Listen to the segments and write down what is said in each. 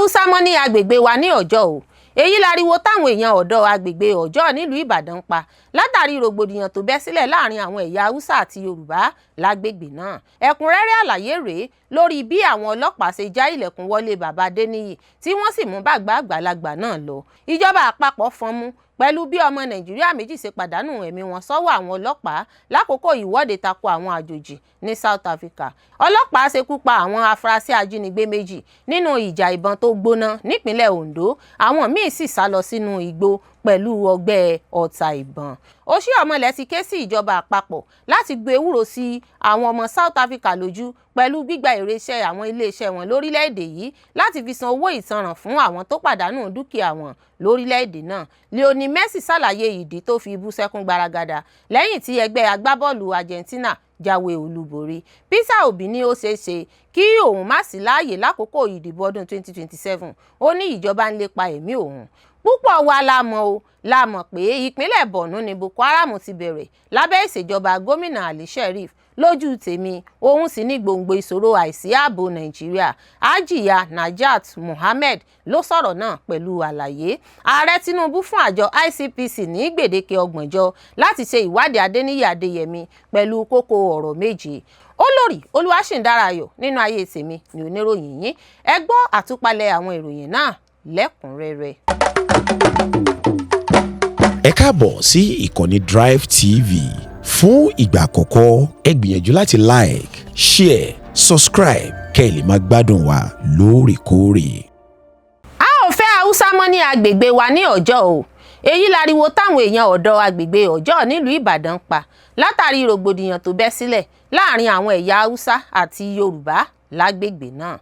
Haúsá mọ́ ní agbègbè wa ní Ọ̀jọ́ o. Èyí láriwo táwọn èèyàn ọ̀dọ́ agbègbè Ọ̀jọ́ nílùú Ìbàdàn pa látàrí rògbòdìyàn tó bẹ́ sílẹ̀ láàrin àwọn ẹ̀yà Haúsá àti Yorùbá lágbègbè náà. Ẹ̀kúnrẹ́rẹ́ àlàyé rèé lórí bí àwọn ọlọ́pàá ṣe já ilẹ̀kùn wọlé bàbá Adéníyì tí wọ́n sì mú bàgbà àgbàlagbà náà lọ. Ìjọba àpapọ̀ fọ́nmú pẹ̀lú bí ọmọ Nàìjíríà méjì ṣe pàdánù ẹ̀mí wọn sọ́wọ́ àwọn ọlọ́pàá lákòókò ìwọ́de tako àwọn àjòjì ní South Africa. Ọlọ́pàá ṣekú pa àwọn afurasí ajínigbé méjì nínú ìjà ìbọn tó gbóná nípínlẹ̀ Ondo. Àwọn míì sì sá lọ sínú igbó pẹ̀lú ọgbẹ́ ọta ìbọn. Oshiomhole ti ké sí ìjọba àpapọ̀ láti gbé ewúro sí àwọn ọmọ South Africa lójú pẹ̀lú gbígba èrèṣẹ́ àwọn iléeṣẹ́ wọn lórílẹ̀‐èdè yìí láti fi san owó ìtanràn fún àwọn tó pàdánù dúkìá wọn lórílẹ̀‐èdè náà. Lionel Messi ṣàlàyé ìdí tó fi bú sẹ́kún gbaragada lẹ́yìn tí ẹgbẹ́ agbábọ́ọ̀lù Argentina jáwé olúborí. Peter Obi ní ó ṣeéṣe kí òun má sí láàyè lákòókò ìdìbò ọdún 2027. Ó ní ìjọba ń lépa ẹ̀mí òun. Púpọ̀ wa la mọ̀ pé ìpínlẹ̀ Borno ni Boko Haram ti bẹ̀rẹ̀ lábẹ́ ìṣèjọba gómìnà Ali Sheriff. Lójú tèmi, òun sì ní gbòǹgbò ìṣòro àìsí ààbò Nàìjíríà. Hajiya Najat Muhammed ló sọ̀rọ̀ náà pẹ̀lú àlàyé. Ààrẹ Tinubu fún àjọ ICPC ní gbèdéke 30 ọjọ́ láti ṣe ìwádìí Adéníyì Adéyẹmí pẹ̀lú kókó ọ̀rọ̀ méje. Olórí Olúwaṣìndáráyọ̀ nínú ayé tèmi ni oníròyìn yín. Ẹ gbọ́ àtúpalẹ̀ àwọn ìròyìn náà lẹ́kùnrẹ́rẹ́. Ẹ káàbọ̀ sí ìkànnì Drive TV. Fún ìgbà àkọ́kọ́, ẹ gbìyànjú láti like, share, subscribe kẹ́ ẹ lè máa gbádùn wa lóòrèkóòrè. A ò fẹ́ Haúsá mọ́ ní agbègbè wa ní Ọ̀jọ́ o. Èyí láriwo táwọn èèyàn ọ̀dọ́ agbègbè Ọ̀jọ́ nílùú Ìbàdàn pa látàrí rògbòdìyàn tó bẹ́ sílẹ̀ láàrin àwọn ẹ̀yà Haúsá àti Yorùbá lágbègbè náà.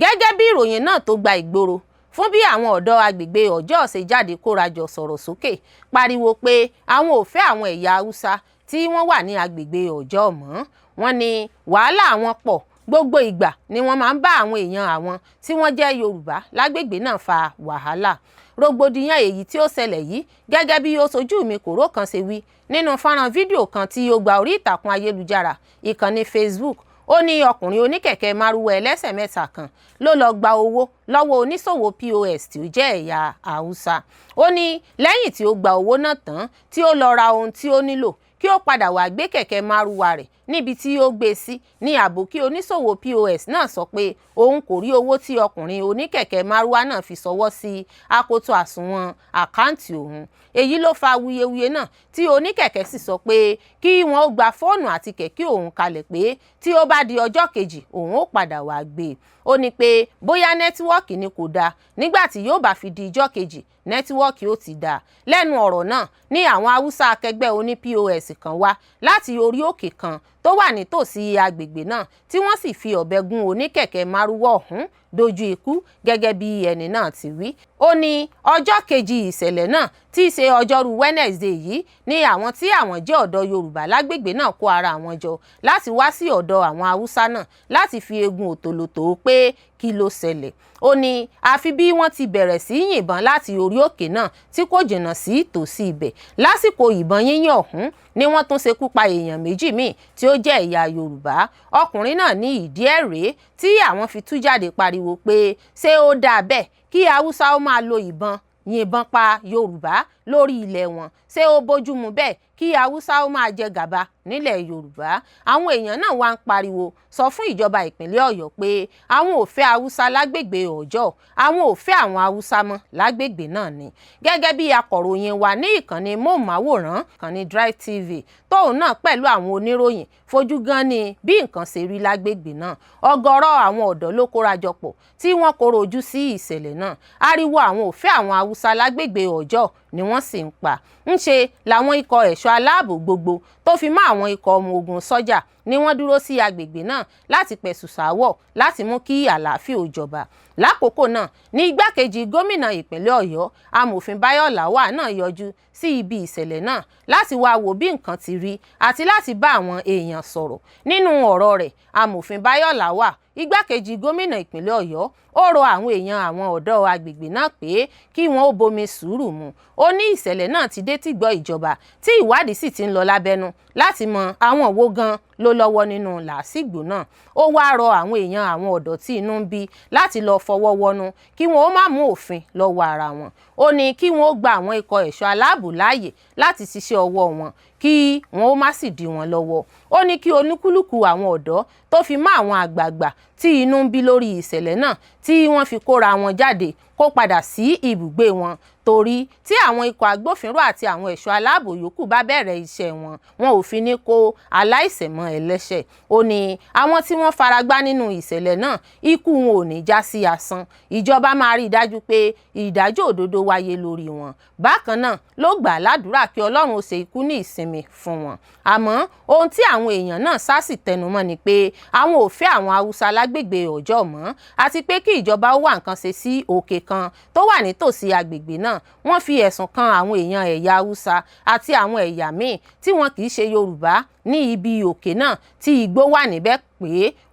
Gẹ́gẹ́ bí ìròyìn náà tó gba ìgboro fún bí àwọn ọ̀dọ́ agbègbè Ọ̀jọ́ ṣe jáde kórajọ sọ̀rọ̀ sókè pariwo pé àwọn ò fẹ́ àwọn ẹ̀yà Haúsá tí wọ́n wà ní agbègbè Ọ̀jọ́ mọ́. Wọ́n ní wàhálà àwọn pọ̀, gbogbo ìgbà ni wọ́n máa ń bá àwọn èèyàn àwọn tí wọ́n jẹ́ Yorùbá lágbègbè náà fa wàhálà. Rògbòdìyàn èyí tí ó ṣẹlẹ̀ yìí gẹ́gẹ́ bí ó sojú mi kòró kan ṣe wí nínú fọ́nrán fídíò kan tí ó gba orí ìtàkùn ayélujára ìkànnì Facebook. Ó ní ọkùnrin oníkẹ̀kẹ́ márúwá ẹlẹ́sẹ̀ mẹ́ta kan ló lọ gba owó lọ́wọ́ oníṣòwò POS tí ó jẹ́ ẹ̀yà Haúsá. Ó ní lẹ́yìn tí ó gba owó náà tán tí ó lọ ra ohun tí ó nílò kí ó padà wá gbé kẹ̀kẹ́ márúwá rẹ̀ níbi tí ó gbé sí ní àbòkí oníṣòwò POS náà sọ pé òun kò rí owó tí ọkùnrin oníkẹ̀kẹ́ márúwá náà fi ṣọwọ́ sí akoto àsùnwọ̀n àkáǹtì òun. Èyí ló fa wuyewuye náà tí oníkẹ̀kẹ́ sì sọ pé kí wọ́n ó gba fóònù àti kẹ̀kẹ́ òun kalẹ̀ pé tí ó bá di ọjọ́ kejì òun ó padà wá gbé. Ó ní pé bóyá nẹ́tíwọ́ọ̀kì ni kò dáa, nígbà tí yóò bá fi di ọjọ́ kejì nẹ́tíwọ́ọ̀kì ó ti dáa. Lẹ́nu ọ̀rọ̀ náà ní àwọn Haúsá akẹgbẹ́ oní POS kan wá láti orí òkè kan tó wà nítòsí agbègbè náà tí wọ́n sì fi ọ̀bẹ gún oníkẹ̀kẹ́ márúwá ọ̀hún dojú ikú gẹ́gẹ́ bí ẹni náà ti wí. Ó ní ọjọ́ kejì ìṣẹ̀lẹ̀ náà tí í ṣe ọjọ́rú Wednesday yìí ni àwọn tí àwọn jẹ́ ọ̀dọ́ Yorùbá lágbègbè náà kó ara àwọn jọ láti wá sí ọ̀dọ̀ àwọn Haúsá náà láti fi egun òtòlótò pé kí ló ṣẹlẹ̀. Ó ní àfi bí wọ́n ti bẹ̀rẹ̀ sí yìnbọn láti orí òkè náà tí kò jìnnà sí tòsí ibẹ̀. Lásìkò ìbọn yínyìn ọ̀hún ni wọ́n tún ṣekú pa èèyàn méjì míì tí ó jẹ́ ẹ̀yà Yorùbá. Ọkùnrin náà ní ìdí ẹ̀ rèé tí àwọn fi tú jáde pariwo pé ṣé ó dáa bẹ́ẹ̀ kí Haúsá ó máa lo ìbọn yìnbọn pa Yorùbá lórí ilẹ̀ wọn? Ṣé ó bójúmu bẹ́ẹ̀ kí Haúsá ó máa jẹ gàba nílẹ̀ Yorùbá? Àwọn èèyàn náà wá ń pariwo sọ fún ìjọba ìpínlẹ̀ Ọ̀yọ́ pé àwọn ò fẹ́ Haúsá lágbègbè Ọ̀jọ́, àwọn ò fẹ́ àwọn Haúsá mọ́ lágbègbè náà ni. Gẹ́gẹ́ bí akọ̀ròyìn wa ní ìkànnì móhùnmáwòrán ìkànnì Drive TV tóun náà pẹ̀lú àwọn oníròyìn fojú gan ni bí nǹkan ṣe rí lágbègbè náà. Ọ̀gọ̀rọ̀ àwọn ọ̀dọ́ ló kórajọ pọ̀ tí wọ́n koro ojú sí ìṣẹ̀lẹ̀ náà. Ariwo àwọn ò fẹ́ àwọn Haúsá lágbègbè Ọ̀jọ́ ni wọ́n sì ń pa. Ńṣe làwọn ikọ̀ ẹ̀ṣọ́ aláàbò gbogbo tó fi mọ́ àwọn ikọ̀ ọmọ ogun sọ́jà ni wọ́n dúró sí agbègbè náà láti pẹ̀sù sáwọ̀ láti mú kí àlàáfíà ó jọba. Lákòókò náà ní igbákejì gómìnà ìpínlẹ̀ Ọ̀yọ́ amòfin Báyọ̀ Làwà náà yọjú sí ibi ìṣẹ̀lẹ̀ náà láti wá wo bí nǹkan ti rí àti láti bá àwọn èèyàn sọ̀rọ̀. Nínú ọ̀rọ̀ rẹ̀, amòfin Báyọ̀ Làwà igbákejì gómìnà ìpínlẹ̀ Ọ̀yọ́ ó rọ àwọn èèyàn àwọn ọ̀dọ́ agbègbè náà pé kí wọ́n ó bomi sùúrù mu. Ó ní ìṣẹ̀lẹ̀ náà ti dé tìgbọ́ ìjọba tí ìwádìí sì ti ń lọ lábẹ́nú láti mọ àwọn wo gan ló lọ́wọ́ nínú làásìgbò náà. Ó wáá rọ àwọn èèyàn àwọn ọ̀dọ́ tí inú ń bí láti lọ fọwọ́ wọnú kí wọn ó má mú òfin lọ́wọ́ ara wọn. Ó ní kí wọn ó gba àwọn ikọ̀ ẹ̀ṣọ́ aláàbò láàyè láti ṣiṣẹ́ ọwọ́ wọn kí wọn ó má sì dí wọn lọ́wọ́. Ó ní kí oníkúlùkù àwọn ọ̀dọ́ tó fi mọ́ àwọn àgbààgbà tí inú ń bí lórí ìṣẹ̀lẹ̀ náà tí wọ́n fi kóra wọn jáde kó padà sí ibùgbé wọn, torí tí àwọn ikọ̀ agbófinró àti àwọn ẹ̀ṣọ́ aláàbò yòókù bá bẹ̀rẹ̀ iṣẹ́ wọn ò fi ní kó aláìṣẹ̀ mọ́ ẹlẹ́ṣẹ̀. Ó ní àwọn tí wọ́n faragbá nínú ìṣẹ̀lẹ̀ náà ikú wọn ò ní já sí asán. Ìjọba máa rí i dájú pé ìdájọ́ òdodo wáyé lórí wọn. Bákan náà ló gbà ládùúrà kí Ọlọ́run ó ṣe ikú ní ìsinmi fún wọn. Àmọ́ ohun tí àwọn èèyàn náà sá sì tẹnumọ́ ni pé àwọn ò fẹ́ àwọn Haúsá lágbègbè Ọ̀jọ́ mọ́, àti pé kí ìjọba ó wá nǹkan ṣe sí òkè kan tó wà nítòsí agbègbè náà. Wọ́n fi ẹ̀sùn kan àwọn èèyàn ẹ̀yà Haúsá àti àwọn ẹ̀yà míì tí wọn kì í ṣe Yorùbá ní ibi òkè náà tí igbó wà níbẹ̀ pé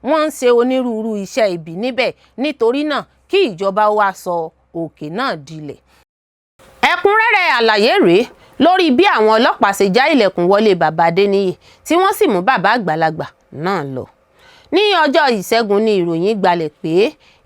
wọ́n ń ṣe onírúurú iṣẹ́ ibi níbẹ̀. Nítorí náà kí ìjọba wá sọ òkè náà dilẹ̀. Ẹ̀kúnrẹ́rẹ́ àlàyé rèé lórí bí àwọn ọlọ́pàá ṣe já ilẹ̀kùn wọlé bàbá Adéníyì tí wọ́n sì mú bàbá àgbàlagbà náà lọ. Ní ọjọ́ Ìṣẹ́gun ni ìròyìn gbalẹ̀ pé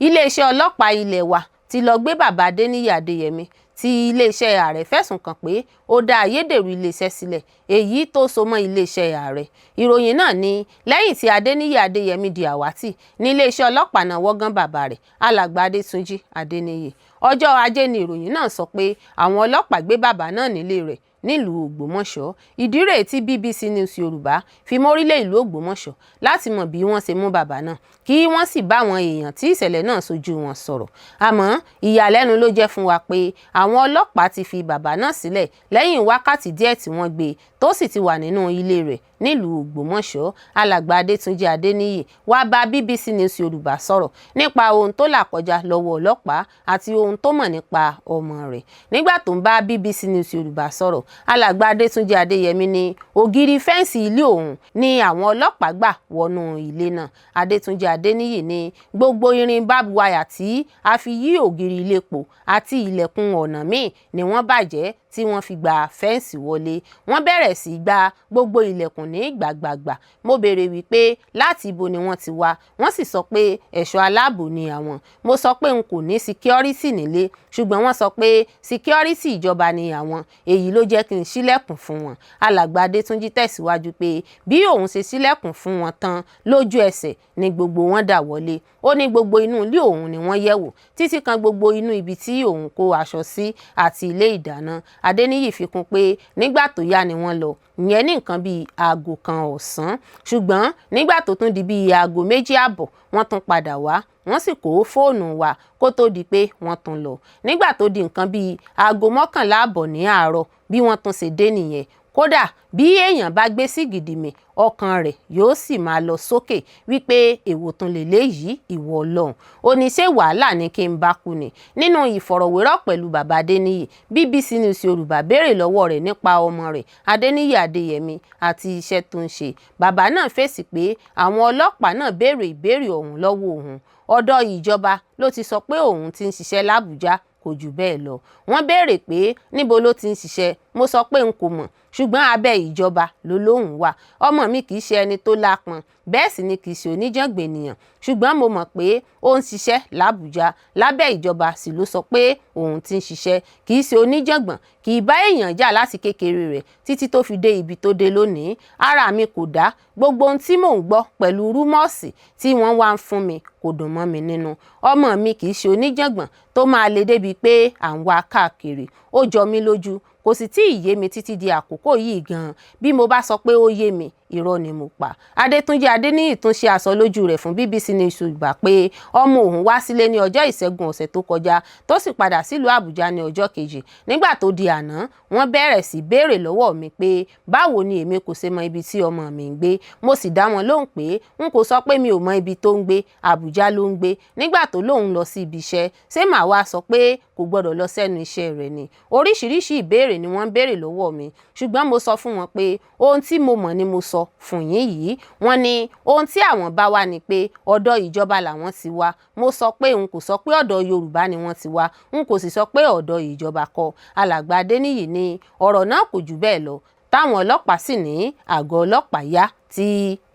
iléeṣẹ́ ọlọ́pàá ilé wa ti lọ gbé bàbá Adéníyì Adéyẹmí tí iléeṣẹ́ ààrẹ fẹ̀sùn kàn pé ó dá ayédèrú iléeṣẹ́ sílẹ̀ èyí tó so mọ́ iléeṣẹ́ ààrẹ. Ìròyìn náà ní lẹ́yìn tí Adéníyì Adéyẹmí di àwátì ní iléeṣẹ́ ọlọ́pàá náà wọ́gán bàbá rẹ̀ alàgbà Adétúnjì Adéníyì. Ọjọ́ Ajé ni ìròyìn náà sọ pé àwọn ọlọ́pàá gbé bàbá náà nílé rẹ̀ nílùú Ògbómọ̀ṣọ́. Ìdí rèé tí BBC News Yorùbá fi mórílẹ̀ ìlú Ògbómọ̀ṣọ́ láti mọ̀ bí wọ́n ṣe mú bàbá náà kí wọ́n sì bá àwọn èèyàn tí ìṣẹ̀lẹ̀ náà sojú wọn sọ̀rọ̀. Àmọ́ ìyàlẹ́nu ló jẹ́ fún wa pé àwọn ọlọ́pàá ti fi bàbá náà sílẹ̀ lẹ́yìn wákàtí díẹ̀ tí wọ́n gbé tó sì ti wà nínú ilé rẹ̀ nílùú Ògbómọ̀ṣọ́. Alàgbà Adétúnjì Adéníyì wá bá BBC News Yorùbá sọ̀rọ̀ nípa ohun tó là kọjá lọ́wọ́ ọlọ́pàá àti ohun tó mọ̀ nípa ọmọ rẹ̀. Nígbà tó ń bá BBC News Yorùbá sọ̀rọ̀, alàgbà Adétúnjì Adéyẹmí ní ògiri fẹ́ǹsì ilé òun ni àwọn ọlọ́pàá gbà wọnú ilé náà. Adétúnjì Adéníyì ní gbogbo irin barbed wire tí a fi yí ògiri ilé po àti ilẹ̀kùn ọ̀nà míì ni wọ́n bàjẹ́ tí wọ́n fi gba fẹ́ǹsì wọlé. Wọ́n bẹ̀rẹ̀ sí gba gbogbo ilẹ̀kùn ní gbàgbàgbà. Mo béèrè wípé láti ibo ni wọ́n ti wá, wọ́n sì sọ pé ẹ̀ṣọ́ aláàbò ni àwọn. Mo sọ pé n kò ní síkírọ́rìtì nílé, ṣùgbọ́n wọ́n sọ pé síkírọ́rìtì ìjọba ni àwọn, èyí ló jẹ́ kí n ṣílẹ̀kùn fún wọn. Alàgbà Adétúnjì tẹ̀síwájú pé bí òun ṣe ṣílẹ̀kùn fún wọn tán lójú ẹsẹ̀ ni gbogbo wọn dà wọlé. Ó ní gbogbo inú ilé òun ni wọ́n yẹ̀wò títí kan gbogbo inú ibi tí òun kó aṣọ sí àti ilé ìdáná. Adéníyì fi kún pé nígbà tó yá ni wọ́n lọ, ìyẹn ní nǹkan bíi aago kan ọ̀sán, ṣùgbọ́n nígbà tó tún di bíi aago 2:30 wọ́n tún padà wá, wọ́n sì kó fóònù wa kó tó di pé wọ́n tún lọ. Nígbà tó di nǹkan bíi aago 11:30 ní àárọ̀ bí wọ́n tún ṣe dé nìyẹn. Kódà bí èèyàn bá gbé sí gìdìmì ọkàn rẹ̀ yóò sì máa lọ sókè wípé èwo tún lèléyìí ìwọ Ọlọ́run. Ó ní ṣé wàhálà ni kí n bá kú ni. Nínú ìfọ̀rọ̀wérọ̀ pẹ̀lú bàbá Adéníyì, BBC News Yorùbá béèrè lọ́wọ́ rẹ̀ nípa ọmọ rẹ̀ Adéníyì Adéyẹmí àti iṣẹ́ tó ń ṣe. Bàbá náà fèsì pé àwọn ọlọ́pàá náà béèrè ìbéèrè ọ̀hún lọ́wọ́ òun. Ọ̀dọ̀ ìjọba ló ti sọ pé òun ti ń ṣiṣẹ́ l'Ábùjá, kò jù bẹ́ẹ̀ lọ. Wọ́n béèrè pé níbo ló ti ń ṣiṣẹ́, mo sọ pé n kò mọ̀, ṣùgbọ́n abẹ́ ìjọba ló lóhùn wà. Ọmọ mi kì í ṣe ẹni tó lápọn, bẹ́ẹ̀ sì ni kì í ṣe oníjàngbọ̀n ènìyàn, ṣùgbọ́n mo mọ̀ pé ó ń ṣiṣẹ́ l'Ábùjá, lábẹ́ ìjọba sì ló sọ pé òun ti ń ṣiṣẹ́, kì í ṣe oníjàngbọ̀n, kì í bá èèyàn jà láti kékeré rẹ̀ títí tó fi dé ibi tó dé lónìí. Ara mi kò dá, gbogbo ohun tí mò ń gbọ́ pẹ̀lú rúmọ́ọ̀sì tí wọ́n wá ń fún mi kò dùn mọ́ mi nínú. Ọmọ mi kì í ṣe oníjàngbọ̀n tó máa le débi pé à ń wá káàkiri. Ó jọ mí lójú, kò sì tí ì yé mi títí di àkókò yìí gan-an. Bí mo bá sọ pé ó yé mi, irọ́ ni mo pa. Adétúnjì Adéníyì tún ṣe àsọlójú rẹ̀ fún BBC News Yorùbá pé ọmọ òun wá sílé ní ọjọ́ Ìṣẹ́gun ọ̀sẹ̀ tó kọjá tó sì padà sílùú Àbújá ní ọjọ́ kejì. Nígbà tó di àná, wọ́n bẹ̀rẹ̀ sí béèrè lọ́wọ́ mi pé báwo ni èmi kò ṣe mọ ibi tí ọmọ mi ń gbé. Mo sì dá wọn lóhùn pé n kò sọ pé mi ò mọ ibi tó ń gbé, Àbújá ló ń gbé. Nígbà tó lóhùn lọ sí ibi iṣẹ́, ṣé màá wá sọ pé kò gbọdọ̀ lọ sẹ́nu iṣẹ́ rẹ̀ ni? Oríṣiríṣi ìbéèrè ni wọ́n ń béèrè lọ́wọ́ mi, ṣùgbọ́n mo sọ fún wọn pé ohun tí mo mọ̀ ni mo sọ fún yín yìí. Wọ́n ní ohun tí àwọn bá wá ni pé ọ̀dọ̀ ìjọba làwọn ti wá. Mo sọ pé n kò sọ pé ọ̀dọ̀ Yorùbá ni wọ́n ti wá, n kò sì sọ pé ọ̀dọ̀ ìjọba kọ́. Alàgbà Adéníyì ní ọ̀rọ̀ náà kò jù bẹ́ẹ̀ lọ. táwọn ọlọ́pàá sì ní àgọ́ ọlọ́pàá yá tí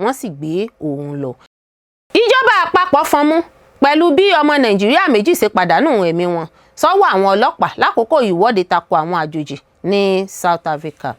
wọ́n sì gbé òun lọ. Ìjọba àpapọ̀ fọnmú pẹ̀lú bí ọmọ Nàìjíríà méjì ṣe pàdánù ẹ̀mí wọn sọ́wọ́ àwọn ọlọ́pàá lákòókò ìwọ́de tako àwọn àjòjì ní South Africa.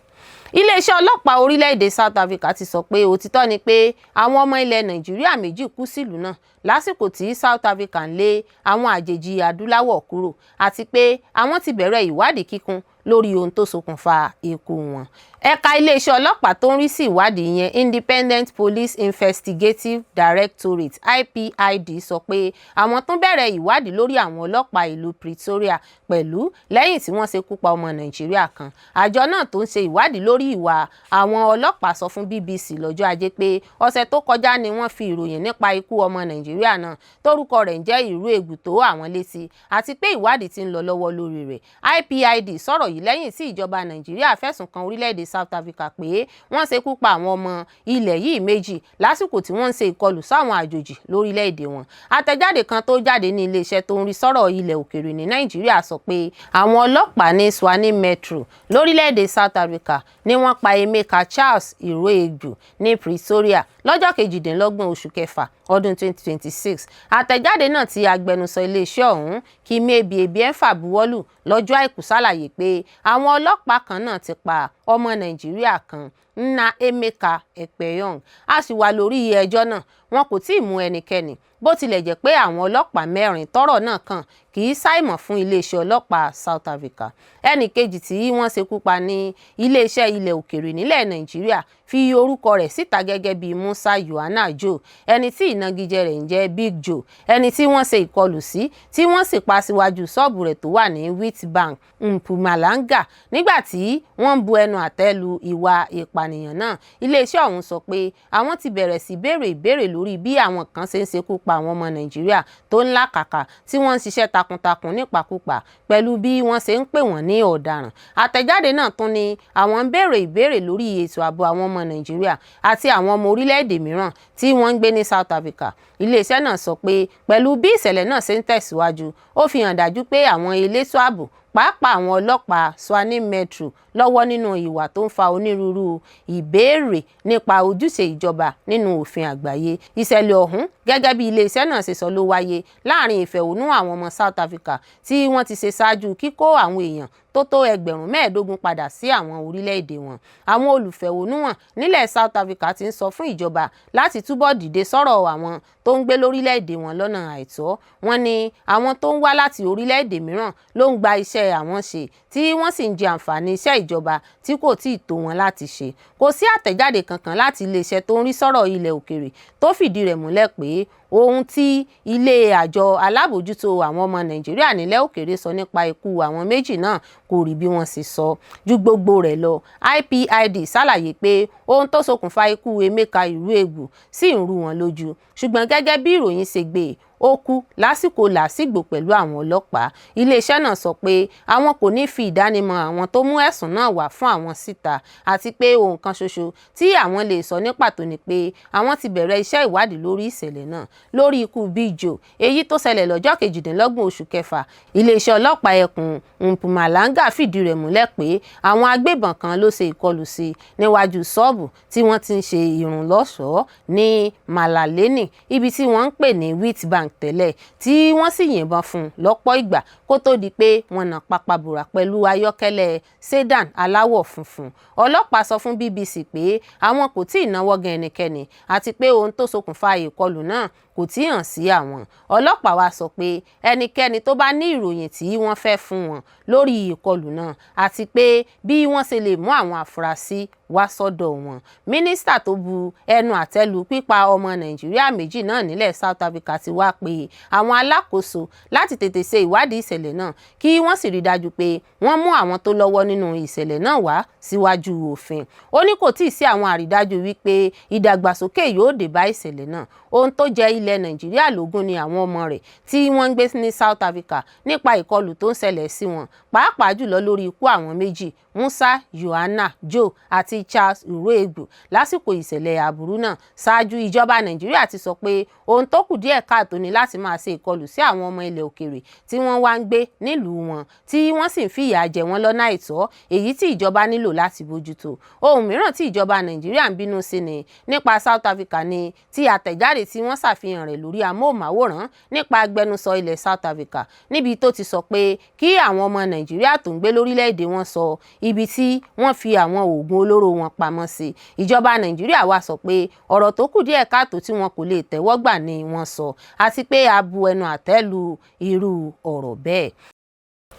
Iléeṣẹ́ ọlọ́pàá orílẹ̀-èdè South Africa ti sọ pé òtítọ́ ni pé àwọn ọmọ ilẹ̀ Nàìjíríà méjì kú sílùú náà lásìkò tí South Africa ń lé àwọn àjèjì adúláwọ̀ kúrò àti pé àwọn ti bẹ̀rẹ̀ ìwádìí kíkún lórí ohun tó ṣokùnfà ikú wọn. Ẹ̀ka iléeṣẹ́ ọlọ́pàá tó ń rí sí ìwádìí yẹn Independent Police Investigative Directorate IPID sọ pé àwọn tún bẹ̀rẹ̀ ìwádìí lórí àwọn ọlọ́pàá ìlú Pretoria pẹ̀lú lẹ́yìn tí wọ́n ṣekú pa ọmọ Nàìjíríà kan. Àjọ náà tó ń ṣe ìwádìí lórí ìwà àwọn ọlọ́pàá sọ fún BBC lọ́jọ́ Ajé pé ọ̀sẹ̀ tó kọjá ni wọ́n fi ìròyìn nípa ikú ọmọ Nàìjíríà náà tórúkọ rẹ̀ ń jẹ́ Iruegbu tó àwọn létí àti pé ìwádìí ti ń lọ lọ́wọ́ lórí rẹ̀. IPID sọ̀rọ̀ yìí lẹ́yìn tí ìjọba Nàìjíríà fẹ̀sùn kan orílẹ̀-èdè South Africa pé wọ́n ṣekú pa àwọn ọmọ ilẹ̀ yìí méjì lásìkò tí wọ́n ń ṣe ìkọlù sáwọn àjòjì lórílẹ̀-èdè wọn. Àtẹ̀jáde kan tó jáde ní iléeṣẹ́ tó ń rí sọ́rọ̀ ilẹ̀ òkèèrè ní Nàìjíríà sọ pé àwọn ọlọ́pàá ní Tshwane Metro lórílẹ̀-èdè South Africa ni wọ́n pa Emeka Charles Iruegbu ní Pretoria lọ́jọ́ 28 oṣù kẹfà ọdún 2026. Àtẹ̀jáde náà tí agbẹnusọ iléeṣẹ́ ọ̀hún Kime Ebiemfa buwọ́lù lọ́jọ́ Àìkú ṣàlàyé pé àwọn ọlọ́pàá kan náà ti pa ọmọ Nàìjíríà kan Nna Emeka Ekpenyong a sì wà lórí ẹjọ́ náà wọn kò tí ì mú ẹnikẹ́ni bó tilẹ̀ jẹ́ pé àwọn ọlọ́pàá 4 tọ́rọ̀ náà kàn kì í ṣàìmọ̀ fún iléeṣẹ́ ọlọ́pàá South Africa. Ẹnì kejì tí wọ́n ṣekú pa ní iléeṣẹ́ ilẹ̀ òkèèrè nílẹ̀ Nàìjíríà fi orúkọ rẹ̀ síta gẹ́gẹ́ bí Musa Yohana Joe ẹni tí ìnagijẹ rẹ̀ ń jẹ́ Big Joe ẹni tí wọ́n ṣe ìkọlù sí tí wọ́n sì pa síwájú ṣọ́ọ̀bù rẹ̀ tó wà ní Witbank Mpumalanga nígbà tí wọ́n bu ẹnu àtẹ́ lu ìwà ìpànìyàn náà. Iléeṣẹ́ ọ̀hún sọ pé àwọn ti bẹ̀rẹ̀ sí béèrè ìbéèrè lórí bí àwọn kan ṣe ń ṣekú pa àwọn ọmọ Nàìjíríà tó ń làkàkà tí wọ́n ń ṣiṣẹ́ takuntakun nípakúpa pẹ̀lú bí wọ́n ṣe ń pè wọ́n ní ọ̀daràn. Àtẹ̀jáde náà tún ní àwọn ń béèrè ìbéèrè lórí ètò ààbò àwọn ọmọ Nàìjíríà àti àwọn ọmọ orílẹ̀-èdè mìíràn tí wọ́n ń gbé ní South Africa. Iléeṣẹ́ náà sọ pé pẹ̀lú bí ìṣẹ̀lẹ̀ náà ṣe ń tẹ̀síwájú ó fi hàn dájú pé àwọn elétò ààbò pàápàá àwọn ọlọ́pàá Tshwane Metro lọ́wọ́ nínú ìwà tó ń fa onírúurú ìbéèrè nípa ojúṣe ìjọba nínú òfin àgbáyé. Ìṣẹ̀lẹ̀ ọ̀hún gẹ́gẹ́ bí iléeṣẹ́ náà ṣe sọ ló wáyé láàrin ìfẹ̀hónú àwọn ọmọ South Africa tí wọ́n ti ṣe ṣáájú kíkó àwọn èèyàn tó tó 15,000 padà sí àwọn orílẹ̀-èdè wọn. Àwọn olùfẹ̀hónúhàn nílẹ̀ South Africa ti ń sọ fún ìjọba láti túbọ̀ dìde sọ̀rọ̀ àwọn tó ń gbé lórílẹ̀-èdè wọn lọ́nà àìtọ́. Wọ́n ní àwọn tó ń wá láti orílẹ̀-èdè mìíràn ló ń gba iṣẹ́ àwọn ṣe tí wọ́n sì ń jẹ àǹfààní iṣẹ́ ìjọba tí kò tíì tó wọn láti ṣe. Kò sí àtẹ̀jáde kankan láti iléeṣẹ́ tó ń rí sọ̀rọ̀ ilẹ̀ òkèèrè tó fìdí rẹ̀ múlẹ̀ pé ohun tí ilé àjọ alábòójútó àwọn ọmọ Nàìjíríà nílẹ̀ òkèèrè sọ nípa ikú àwọn méjì náà kò rí bí wọ́n ṣe sọ. Ju gbogbo rẹ̀ lọ, IPID ṣàlàyé pé ohun tó ṣokùnfà ikú Emeka Iruegbu sì ń rú wọn lójú ṣùgbọ́n gẹ́gẹ́ bí ìròyìn ṣe gbé ó kú lásìkò làásìgbò pẹ̀lú àwọn ọlọ́pàá. Iléeṣẹ́ náà sọ pé àwọn kò ní fi ìdánimọ̀ àwọn tó mú ẹ̀sùn náà wá fún àwọn síta àti pé ohun kan ṣoṣo tí àwọn lè sọ ní pàtó ni pé àwọn ti bẹ̀rẹ̀ iṣẹ́ ìwádìí lórí ìṣẹ̀lẹ̀ náà. Lórí ikú Big Joe èyí tó ṣẹlẹ̀ lọ́jọ́ 28 oṣù kẹfà, iléeṣẹ́ ọlọ́pàá ẹkùn Mpumalanga fìdí rẹ̀ múlẹ̀ pé àwọn agbébọn kan ló ṣe ìkọlù sí níwájú ṣọ́ọ̀bù tí wọ́n ti ń ṣe ìrùnlọ́ṣọ̀ọ́ ní Malaleni ibi tí wọ́n ń pè ní Witbank tẹ́lẹ̀ tí wọ́n sì yìnbọn fún un lọ́pọ̀ ìgbà kó tó di pé wọ́n nà pápá bora pẹ̀lú ayọ́kẹ́lẹ́ sedan aláwọ̀ funfun. Ọlọ́pàá sọ fún BBC pé àwọn kò tí ì náwó gan ẹnikẹ́ni àti pé ohun tó ṣokùnfà ìkọlù náà kò tí hàn sí àwọn. Ọlọ́pàá wa sọ pé ẹnikẹ́ni tó bá ní ìròyìn tí wọ́n fẹ́ fún wọn lórí ìkọlù náà àti pé bí wọ́n ṣe lè mú àwọn afurasí wá sọ́dọ̀ wọn. Mínísítà tó bu ẹnu àtẹ́ lu pípa ọmọ Nàìjíríà méjì náà nílẹ̀ South Africa ti wá pé àwọn alákòóso láti tètè ṣe ìwádìí ìṣẹ̀lẹ̀ náà kí wọ́n sì rí dájú pé wọ́n mú àwọn tó lọ́wọ́ nínú ìṣẹ̀lẹ̀ náà wá síwájú òfin. Ó ní kò tíì sí àwọn àrídájú wípé ìdàgbàsókè yóò dé bá ìṣẹ̀lẹ̀ náà. Ohun tó jẹ́ ilẹ̀ Nàìjíríà lógún ni àwọn ọmọ rẹ̀ tí wọ́n ń gbé ní South Africa nípa ìkọlù tó ń ṣẹlẹ̀ sí wọn pàápàá jùlọ lórí ikú àwọn méjì Musa Yohana Joe àti Charles Iruegbu lásìkò ìṣẹ̀lẹ̀ aburú náà. Ṣáájú ìjọba Nàìjíríà ti sọ pé ohun tó kù díẹ̀ káàtó ni láti máa ṣe ìkọlù sí àwọn ọmọ ilẹ̀ òkèèrè tí wọ́n wá ń gbé nílùú wọn tí wọ́n sì ń fìyà jẹ wọ́n lọ́nà àìtọ́, èyí tí ìjọba nílò láti bójútó. Ohun mìíràn tí ìjọba Nàìjíríà ń bínú sí ni nípa South Africa ni tí àtẹ̀jáde tí wọ́n ṣàfihàn rẹ̀ lórí amóhùnmáwòrán nípa agbẹnusọ ilẹ̀ South Africa níbi tó ti sọ pé kí àwọn ọmọ Nàìjíríà tó ń gbé lórílẹ̀‐èdè wọn sọ ibi tí wọ́n fi àwọn oògùn olóró wọn pamọ́ sí. Ìjọba Nàìjíríà wá sọ pé ọ̀rọ̀ tó kù díẹ̀ káàtó tí wọn kò lè tẹ́wọ́ gbà ni wọ́n sọ, àti pé a bu ẹnu àtẹ́ lu irú ọ̀rọ̀ bẹ́ẹ̀.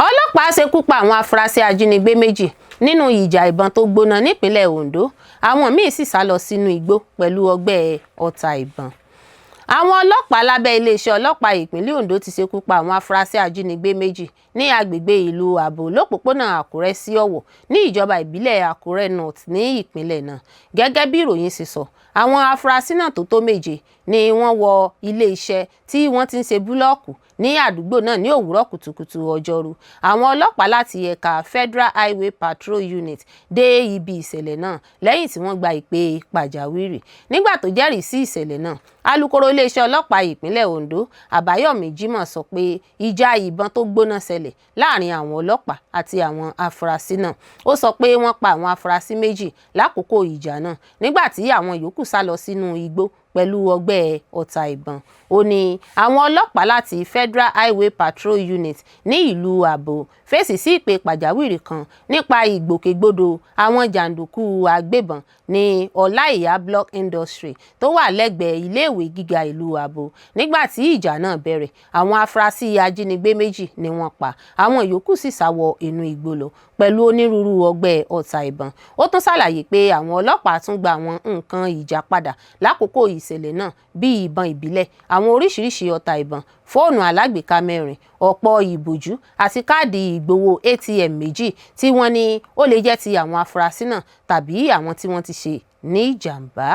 Ọlọ́pàá ṣekú pa àwọn afurasí ajínigbé méjì nínú ìjà ìbọn tó gbóná nípínlẹ̀ Ondo. Àwọn míì sì sá lọ sínú igbó pẹ̀lú ọgbẹ́ ọta ìbọn. Àwọn ọlọ́pàá lábẹ́ iléeṣẹ́ ọlọ́pàá ìpínlẹ̀ Ondo ti ṣekú pa àwọn afurasí ajínigbé méjì ní agbègbè ìlú Àbò lópòpónà Àkúrẹ́ sí Ọ̀wọ̀ ní ìjọba ìbílẹ̀ Àkúrẹ́ North ní ìpínlẹ̀ náà. Gẹ́gẹ́ bí ìròyìn ṣe sọ, àwọn afurasí náà tó méje ni wọ́n wọ ilé iṣẹ́ tí wọ́n ti ń ṣe búlọ́ọ̀kù ní àdúgbò náà ní òwúrọ̀ kùtùkùtù ọjọ́rú. Àwọn ọlọ́pàá láti ẹ̀ka Federal Highway Patrol Unit dé ibi ìṣẹ̀lẹ̀ náà lẹ́yìn tí wọ́n gba ìpè pàjáwìrì. Nígbà tó jẹ́rìí sí ìṣẹ̀lẹ̀ náà, alukoro iléeṣẹ́ ọlọ́pàá ìpínlẹ̀ Ondo Àbáyọ̀mí Jímọ̀ sọ pé ìjà ìbọn tó gbóná ṣẹlẹ̀ láàrin àwọn ọlọ́pàá àti àwọn afurasí náà. Ó sọ pé wọ́n pa àwọn afurasí méjì lákòókò ìjà náà nígbà tí àwọn yòókù sá lọ sínú igbó pẹ̀lú ọgbẹ́ ọta ìbọn. Ó ní àwọn ọlọ́pàá láti Federal Highway Patrol Unit ní ìlú Àbò fèsì sí ìpè pàjáwìrì kan nípa ìgbòkègbodò àwọn jàǹdùkú agbébọn ní Ọláìyá Block Industry tó wà lẹ́gbẹ̀ẹ́ iléèwé gíga ìlú Àbò. Nígbà tí ìjà náà bẹ̀rẹ̀, àwọn afurasí ajínigbé méjì ni wọ́n pa, àwọn yòókù sì sá wọ inú igbó lọ pẹ̀lú onírúurú ọgbẹ́ ọta ìbọn. Ó tún ṣàlàyé pé àwọn ọlọ́pàá tún gba àwọn nǹkan ìjà padà lákòókò ìṣẹ̀lẹ̀ náà bíi ìbọn ìbílẹ̀, àwọn oríṣiríṣi ọta ìbọn, fóònù alágbèéká 4, ọ̀pọ̀ ìbòjú àti káàdì ìgbowó ATM méjì tí wọ́n ní ó lè jẹ́ ti àwọn afurasí náà tàbí àwọn tí wọ́n ti ṣe ní ìjàmbá.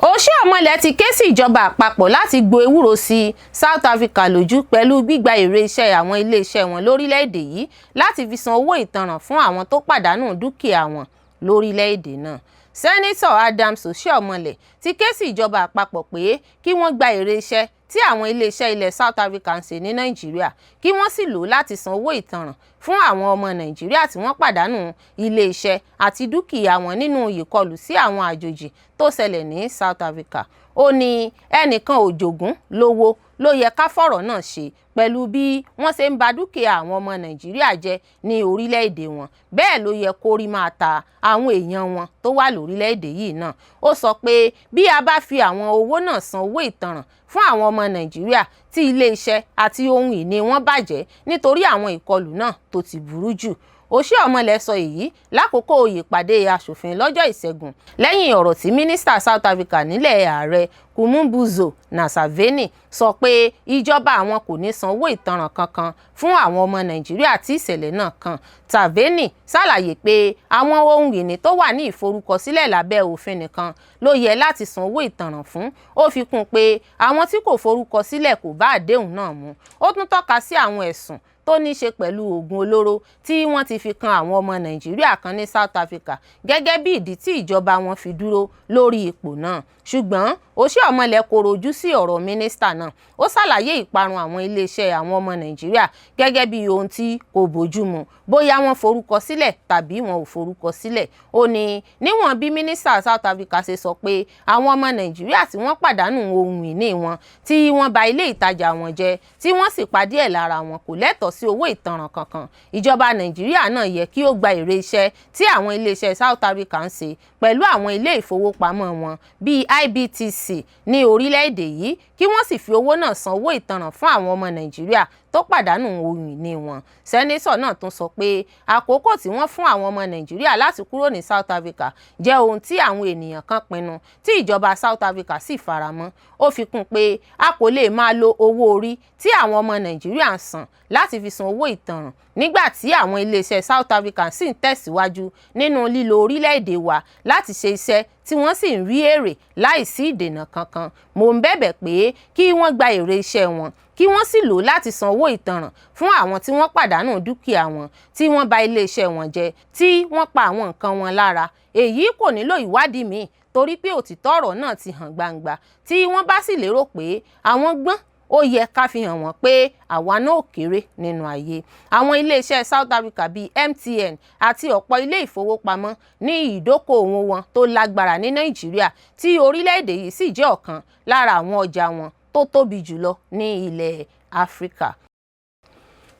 Oshiomhole ti ké sí ìjọba àpapọ̀ láti gbo ewúro sí South Africa lójú pẹ̀lú gbígba èrè iṣẹ́ àwọn ilé-iṣẹ́ wọn lórílẹ̀‐èdè yìí láti fi san owó ìtanràn fún àwọn tó pàdánù dúkìá wọn lórílẹ̀‐èdè náà. Sẹ́nítọ̀ Adams Oshiomhole ti ké sí ìjọba àpapọ̀ pé kí wọ́n gba èrè iṣẹ́ tí àwọn ilé-iṣẹ́ ilẹ̀ South Africa ń ṣe ní Nàìjíríà, kí wọ́n sì lò láti san owó ìtanràn fún àwọn ọmọ Nàìjíríà tí wọ́n pàdánù ilé-iṣẹ́ àti dúkìá wọn nínú ìkọlù sí àwọn àjòjì tó ṣẹlẹ̀ ní South Africa. Ó ní ẹnìkan ò jogún lówó ló yẹ ká fọ̀rọ̀ náà ṣe pẹ̀lú bí wọ́n ṣe ń ba dúkìá àwọn ọmọ Nàìjíríà jẹ́ ní orílẹ̀-èdè wọn, bẹ́ẹ̀ ló yẹ kó rí máa ta àwọn èèyàn wọn tó wà lórílẹ̀-èdè yìí náà. Ó sọ pé bí a bá fi àwọn owó náà san owó ìtanràn fún àwọn ọmọ Nàìjíríà tí ilé-iṣẹ́ àti ohun ìní wọn bàjẹ́ nítorí àwọn ìkọlù náà tó ti burú jù. Oshiomhole sọ èyí lákòókò ìpàdé aṣòfin lọ́jọ́ Ìṣẹ́gun lẹ́yìn ọ̀rọ̀ tí mínísítà South Africa nílẹ̀ ààrẹ Khumbudzo Ntshavheni sọ pé ìjọba àwọn kò ní san owó ìtanràn kankan fún àwọn ọmọ Nàìjíríà tí ìṣẹ̀lẹ̀ náà kàn. Ntshavheni ṣàlàyé pé àwọn ohun ìní tó wà ní ìforúkọsílẹ̀ lábẹ́ òfin nìkan ló yẹ láti san owó ìtanràn fún. Ó fi kún pé àwọn tí kò forúkọsílẹ̀ kò bá àdéhùn náà mu. Ó tún tọ́ka sí àwọn ẹ̀sùn tó ní ṣe pẹ̀lú oògùn olóró tí wọ́n ti fi kan àwọn ọmọ Nàìjíríà kan ní South Africa gẹ́gẹ́ bí ìdí tí ìjọba wọn fi dúró lórí ipò náà. Ṣùgbọ́n Oshiomhole kò rojú sí ọ̀rọ̀ mínísítà náà. Ó ṣàlàyé ìparun àwọn iléeṣẹ́ àwọn ọmọ Nàìjíríà gẹ́gẹ́ bí ohun tí kò bójúmu bóyá wọ́n forúkọ sílẹ̀ tàbí wọn ò forúkọ sílẹ̀. Ó ní níwọ̀n bí mínísítà South Africa ṣe sọ pé àwọn ọmọ Nàìjíríà tí wọ́n pàdánù ohun ìní wọn, tí wọ́n ba ilé ìtajà wọn jẹ́, tí wọ́n sì pa díẹ̀ lára wọn kò lẹ́tọ̀ọ́ sí owó ìtanràn kankan. Ìjọba Nàìjíríà náà yẹ kí ó gba èrè iṣẹ́ tí àwọn iléeṣẹ́ South Africa ń ṣe pẹ̀lú àwọn ilé ìfowópamọ́ wọn bíi IBTC ní orílẹ̀-èdè yìí, kí wọ́n sì fi owó náà san owó ìtanràn fún àwọn ọmọ Nàìjíríà tó pàdánù ohun ìní wọn. Sẹ́nẹ́tọ̀ náà tún sọ pé àkókò tí wọ́n fún àwọn ọmọ Nàìjíríà láti kúrò ní South Africa jẹ́ ohun tí àwọn ènìyàn kan pinnu tí ìjọba South Africa sì faramọ́. Ó fi kún pé a kò lè máa lo owó orí tí àwọn ọmọ Nàìjíríà ń san láti fi san owó ìtanràn nígbà tí àwọn iléeṣẹ́ South Africa sì ń tẹ̀síwájú nínú lílo orílẹ̀-èdè wa láti ṣe iṣẹ́ tí wọ́n sì ń rí èrè láìsí ìdènà kankan. Mo ń bẹ̀bẹ̀ pé kí wọ́n gba èrè iṣẹ́ wọn, kí wọ́n sì lò láti san owó ìtanràn fún àwọn tí wọ́n pàdánù dúkìá wọn, tí wọ́n ba iléeṣẹ́ wọn jẹ́, tí wọ́n pa àwọn nǹkan wọn lára. Èyí kò nílò ìwádìí míì torí pé òtítọ́ ọ̀rọ̀ náà ti hàn gbangba. Tí wọ́n bá sì lérò pé àwọn gbọ́n ó yẹ ká fi hàn wọ́n pé àwa náà kéré nínú ayé. Àwọn iléeṣẹ́ South Africa bíi MTN àti ọ̀pọ̀ ilé ìfowópamọ́ ní ìdókòwò wọn tó lágbára ní Nàìjíríà, tí orílẹ̀-èdè yìí sì jẹ́ ọ̀kan lára àwọn ọjà wọn tó tóbi jùlọ ní ilẹ̀ Áfíríkà.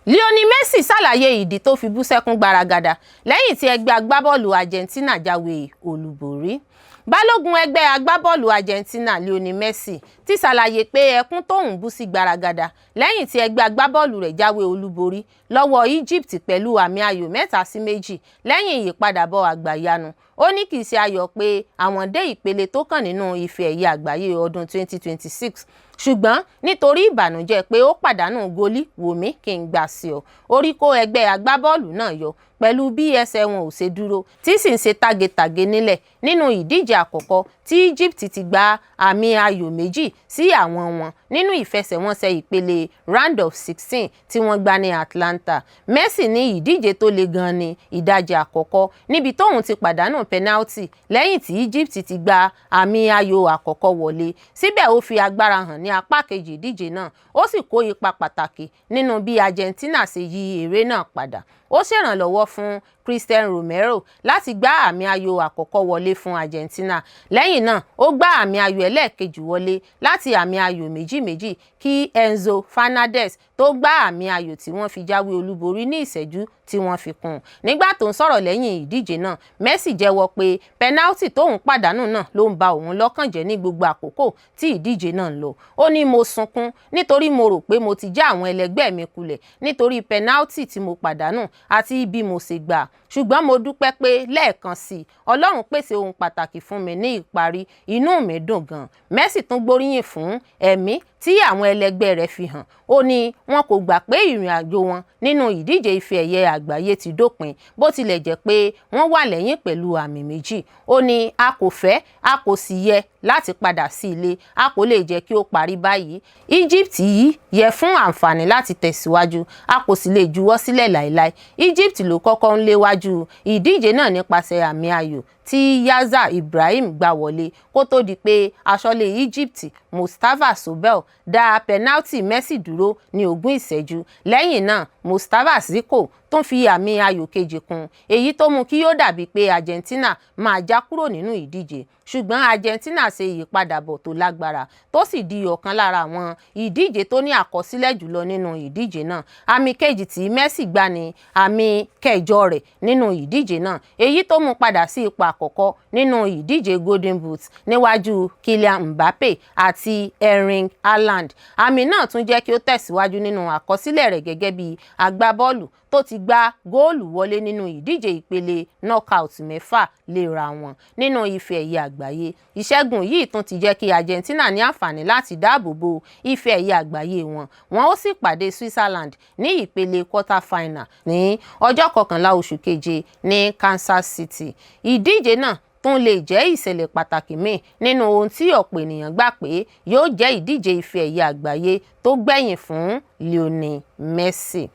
Lionel Messi ṣàlàyé ìdí tó fi bú sẹ́kún gbaragada lẹ́yìn tí ẹgbẹ́ agbábọ́ọ̀lù Argentina jáwé olúborí. Balógun ẹgbẹ́ agbábọ́ọ̀lù Argentina Lionel Messi ti ṣàlàyé pé ẹkún tóun bú sí gbaragada lẹ́yìn tí ẹgbẹ́ agbábọ́ọ̀lù rẹ̀ jáwé olúborí lọ́wọ́ Egypt pẹ̀lú àmì ayò 3-2 lẹ́yìn ìyípadàbọ̀ àgbàyanu. Ó ní kì í ṣe ayọ̀ pé àwọn dé ìpele tó kàn nínú ife ẹ̀yẹ àgbáyé ọdún 2026, ṣùgbọ́n nítorí ìbànújẹ́ pé ó pàdánù gólí wòmí kí n gbà sí ọ. Orí kó ẹgbẹ́ agbábọ́ọ̀lù náà yọ pẹ̀lú bí ẹsẹ̀ wọn ò ṣe dúró tí sì ń ṣe tágetáge nílẹ̀ nínú ìdíje àkọ́kọ́ tí Egypt ti gba àmì ayò 2 sí àwọn wọn nínú ìfẹsẹ̀wọnsẹ̀ ìpele round of 16 tí wọ́n gbá ní Atlanta. Messi ní ìdíje tó le gan ni ìdajì àkọ́kọ́ níbi tóun ti pàdánù penalty lẹ́yìn tí Egypt ti gba àmì ayò àkọ́kọ́ wọlé. Síbẹ̀ ó fi agbára hàn ní apá kejì ìdíje náà, ó sì kó ipa pàtàkì nínú bí Argentina ṣe yí eré náà padà. Ó ṣèrànlọ́wọ́ fún Christian Romero láti gbá àmì ayò àkọ́kọ́ wọlé fún Argentina. Lẹ́yìn náà ó gbá àmì ayò ẹlẹ́ẹ̀kejì wọlé láti àmì ayò 2-2 kí Enzo Fernandez tó gbá àmì ayò tí wọ́n fi jáwé olúborí ní ìṣẹ́jú tí wọ́n fi kún. Nígbà tó ń sọ̀rọ̀ lẹ́yìn ìdíje náà, Messi jẹ́wọ́ pé penalty tóun pàdánù náà ló ń ba òun lọ́kàn jẹ́ ní gbogbo àkókò tí ìdíje náà ń lọ. Ó ní mo sunkún nítorí mo rò pé mo ti já àwọn ẹlẹgbẹ́ mi kulẹ̀ nítorí penalty tí mo pàdánù àti bí mo ṣe gbà. Ṣùgbọ́n mo dúpẹ́ pé lẹ́ẹ̀kan sí i, Ọlọ́run pèsè ohun pàtàkì fún mi ní ìparí, inú mi dùn gan. Messi tún gbóríyìn fún ẹ̀mí tí àwọn ẹlẹgbẹ́ rẹ̀ fi hàn. Ó ní wọn kò gbà pé ìrìn àjò wọn nínú ìdíje ife ẹ̀yẹ àgbáyé ti dópin bó tilẹ̀ jẹ́ pé wọ́n wà lẹ́yìn pẹ̀lú àmì 2. Ó ní a kò fẹ́, a kò sì yẹ láti padà sí ilé, a kò lè jẹ́ kí ó parí báyìí. Egypt yìí yẹ fún àǹfààní láti tẹ̀síwájú, a kò sì lè juwọ́ sílẹ̀ láéláé. Egypt ló kọ́kọ́ ń léwájú ìdíje náà nípasẹ̀ àmì ayò tí Yasser Ibrahim gbà wọlé kó tó di pé aṣọ́lé Egypt Mustafa Sobel dá penalty Messi dúró ní 20 ìṣẹ́jú. Lẹ́yìn náà Mustafa Ziko tún fi àmì ayò kejì kún, èyí tó mú kí ó dàbí pé Argentina máa já kúrò nínú ìdíje. Ṣùgbọ́n Argentina ṣe ìyípadàbọ̀ tó lágbára tó sì di ọ̀kan lára àwọn ìdíje tó ní àkọsílẹ̀ jùlọ nínú ìdíje náà. Àmì kejì tí Messi gbà ní àmì kẹjọ rẹ̀ nínú ìdíje náà, èyí tó mú padà sí ipò àkọ́kọ́ nínú ìdíje Golden Boot níwájú Kylian Mbappe àti Erling Haaland. Àmì náà tún jẹ́ kí ó tẹ̀síwájú nínú àkọsílẹ̀ rẹ̀ gẹ́gẹ́ bí agbábọ́ọ̀lù tó ti gbá góòlù wọlé nínú ìdíje ìpele knockout 6 léra wọn nínú ife ẹ̀yẹ àgbáyé. Ìṣẹ́gun yìí tún ti jẹ́ kí Argentina ní àǹfààní láti dáàbò bo ife ẹ̀yẹ àgbáyé wọn. Wọn ó sì pàdé Switzerland ní ìpele quarter final ní ọjọ́ 11 oṣù keje ní Kansas City. Ìdíje náà tún lè jẹ́ ìṣẹ̀lẹ̀ pàtàkì míì nínú ohun tí ọ̀pọ̀ ènìyàn gbà pé yóò jẹ́ ìdíje ife ẹ̀yẹ àgbáyé tó gbẹ̀yìn fún Lionel Messi.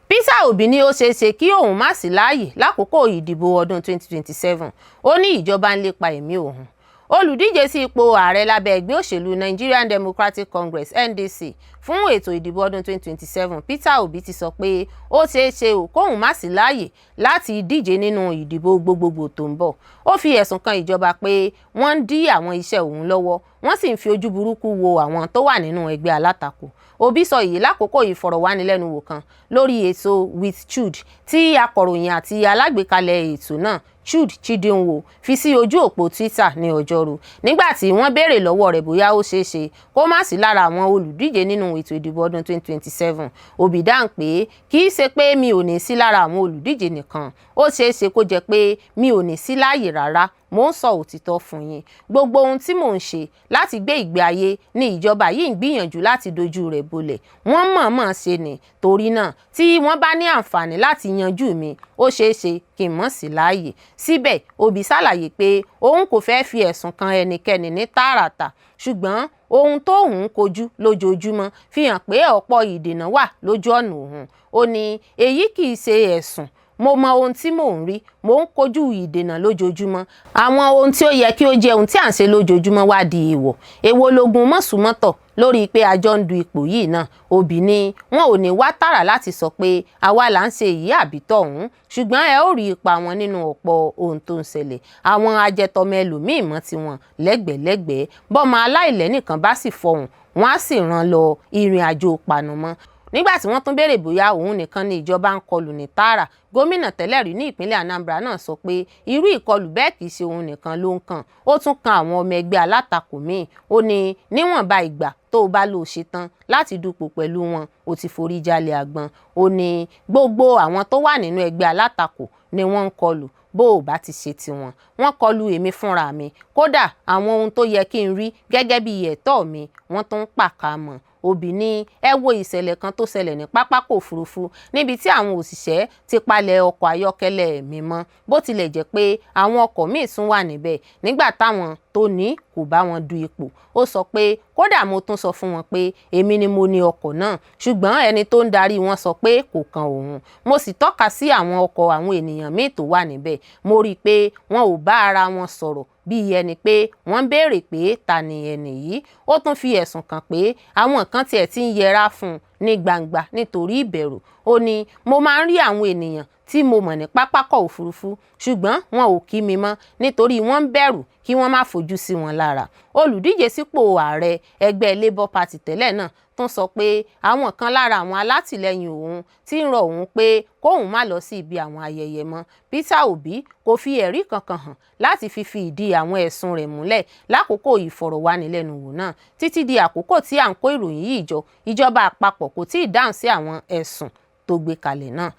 Peter Obi ní ó ṣeéṣe kí òun má sí láàyè lákòókò ìdìbò ọdún 2027. Ó ní ìjọba ń lépa ẹ̀mí òun. Olùdíje sí ipò ààrẹ lábẹ́ ẹgbẹ́ òṣèlú Nigerian Democratic Congress NDC fún ètò ìdìbò ọdún 2027, Peter Obi ti sọ pé ó ṣeéṣe kóun má sí láàyè láti díje nínú ìdìbò gbogbogbò tó ń bọ̀. Ó fi ẹ̀sùn kan ìjọba pé wọ́n ń dí àwọn iṣẹ́ òun lọ́wọ́, wọ́n sì ń fi ojú burúkú wo àwọn tó wà nínú ẹgbẹ́ alátakò. Obi sọ èyí lákòókò ìfọ̀rọ̀wánilẹ́nuwò kan lórí ètò with Chud tí akọ̀ròyìn àti alágbèékalẹ̀ ètò náà Chud Chidinwo fi sí ojú òpó Twitter ní ọjọ́rú nígbà tí wọ́n béèrè lọ́wọ́ rẹ̀ bóyá ó ṣeéṣe kó má sí lára àwọn olùdíje nínú ètò ìdìbò ọdún 2027. Obi dáhùn pé kì í ṣe pé mi ò ní sí lára àwọn olùdíje nìkan, ó ṣeéṣe kó jẹ́ pé mi ò ní sí láàyè rárá. Mo ń sọ òtítọ́ fún yín, gbogbo ohun tí mò ń ṣe láti gbé ìgbé ayé ní ìjọba yìí ń gbìyànjú láti dojú rẹ̀ bolẹ̀. Wọ́n mọ̀ọ́mọ̀ ṣe ni, torí náà tí wọ́n bá ní àǹfààní láti yanjú mi, ó ṣeéṣe kí n mọ̀ sí láàyè. Síbẹ̀ Obi ṣàlàyé pé òun kò fẹ́ fi ẹ̀sùn kan ẹnikẹ́ni ní tààràtà, ṣùgbọ́n ohun tó ń kojú lójoojúmọ́ fi hàn pé ọ̀pọ̀ ìdènà wà lójú ọ̀nà òun. Ó ní èyí kì í ṣe ẹ̀sùn, mo mọ ohun tí mò ń rí, mò ń kojú ìdènà lójoojúmọ́. Àwọn ohun tí ó yẹ kí ó jẹ́ ohun tí à ń ṣe lójoojúmọ́ wá di èèwọ̀. Èwo logun mọ̀sùmọ́tọ̀ lórí pé a jọ ń du ipò yìí náà. Òbí ni wọn ò ní wá tààrà láti sọ pé àwa là ń ṣe èyí àbí tọ̀hún, ṣùgbọ́n ẹ ó rí ipa wọn nínú ọ̀pọ̀ ohun tó ń ṣẹlẹ̀. Àwọn ajẹtọmọ ẹlòmíì mọ́ tiwọn lẹ́gbẹ̀lẹ́gbẹ̀ẹ́, bọ́mọ aláìlẹ́nìkan bá sì fọhùn wọn á sì rán lọ ìrìn àjò panumọ́. Nígbà tí wọ́n tún béèrè bóyá òun nìkan ni ìjọba ń kọlù ní tààrà, gómìnà tẹ́lẹ̀ rí ní ìpínlẹ̀ Anambra náà sọ pé irú ìkọlù bẹ́ẹ̀ kìí ṣe òun nìkan ló ń kàn, ó tún kan àwọn ọmọ ẹgbẹ́ alátakò míì. Ó ní níwọ̀nba ìgbà tó o bá lò ṣetán láti dupò pẹ̀lú wọn, ó ti forí jalè àgbọn. Ó ní gbogbo àwọn tó wà nínú ẹgbẹ́ alátakò ni wọ́n ń kọlù, bó o bá ti ṣe tiwọn. Wọ́n kọlù èmi fúnra mi, kódà àwọn ohun tó yẹ kí n rí gẹ́gẹ́ bí ẹ̀tọ́ mi wọ́n tún ń pàkámọ́. Òbí ní ẹ wo ìṣẹ̀lẹ̀ kan tó ṣẹlẹ̀ ní pápákọ̀ òfurufú níbi tí àwọn òṣìṣẹ́ ti palẹ̀ ọkọ̀ ayọ́kẹ́lẹ́ mi mọ́, bó tilẹ̀ jẹ́ pé àwọn ọkọ̀ míì tún wà níbẹ̀ nígbà táwọn tó ní kò bá wọn du ipò. Ó sọ pé kódà mo tún sọ fún wọn pé èmi ni mo ní ọkọ̀ náà, ṣùgbọ́n ẹni tó ń darí wọn sọ pé kò kan òun. Mo sì tọ́ka sí àwọn ọkọ̀ àwọn ènìyàn míì tó wà níbẹ̀. Mo rí i pé wọn ò bá ara wọn sọ̀rọ̀ bí ẹni pé wọ́n ń béèrè pé ta ni ẹni yìí. Ó tún fi ẹ̀sùn kàn pé àwọn kan tiẹ̀ ti ń yẹra fún un ní gbangba nítorí ìbẹ̀rù. Ó ní mo máa ń rí àwọn ènìyàn tí mo mọ̀ ní pápákọ̀ òfurufú, ṣùgbọ́n wọn ò kí mi mọ́ nítorí wọ́n ń bẹ̀rù kí wọ́n má fojú sí wọn lára. Olùdíje sípò ààrẹ ẹgbẹ́ Labour Party tẹ́lẹ̀ náà tún sọ pé àwọn kan lára àwọn alátìlẹyìn òun ti ń rọ òun pé kóun má lọ sí ibi àwọn ayẹyẹ mọ́. Peter Obi kò fi ẹ̀rí kankan hàn láti fi ìdí àwọn ẹ̀sùn rẹ̀ múlẹ̀ lákòókò ìfọ̀rọ̀wánilẹ́nuwò náà. Títí di àkókò tí à ń kó ìròyìn yìí jọ, ìjọba àpapọ̀ kò tíì dáhùn sí àwọn ẹ̀sùn tó gbé kalẹ̀ náà.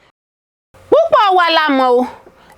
Púpọ̀ wa